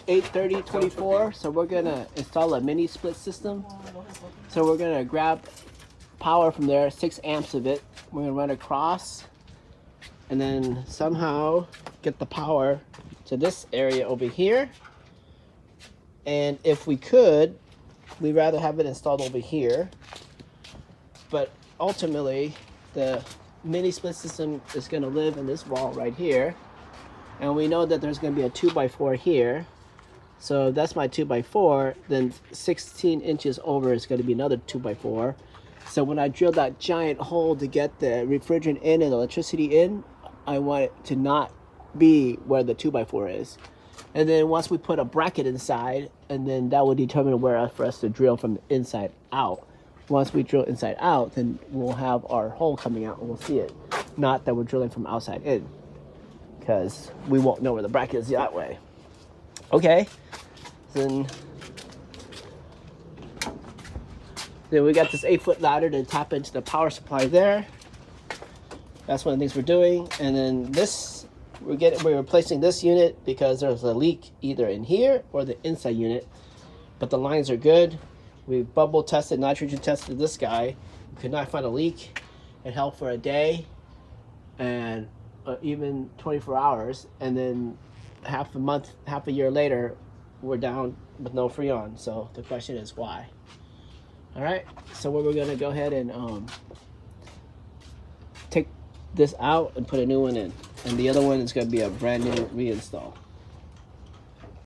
830/24, so we're gonna install a mini split system. So we're gonna grab power from there, 6 amps of it. We're gonna run across and then somehow get the power to this area over here. And if we could, we'd rather have it installed over here. But ultimately, the mini split system is gonna live in this wall right here. And we know that there's gonna be a 2x4 here. So if that's my 2x4, then 16 inches over is gonna be another 2x4. So when I drill that giant hole to get the refrigerant in and electricity in, I want it to not be where the 2x4 is. And then once we put a bracket inside, and then that will determine where for us to drill from the inside out. Once we drill inside out, then we'll have our hole coming out and we'll see it. Not that we're drilling from outside in, because we won't know where the bracket is that way. Okay, then we got this 8-foot ladder to tap into the power supply there. That's one of the things we're doing. And then this, we're replacing this unit because there's a leak either in here or the inside unit. But the lines are good. We bubble tested, nitrogen tested this guy. We could not find a leak. It held for a day and even 24 hours. And then half a year later, we're down with no Freon. So the question is why? All right, so we're gonna go ahead and take this out and put a new one in. And the other one is gonna be a brand new reinstall.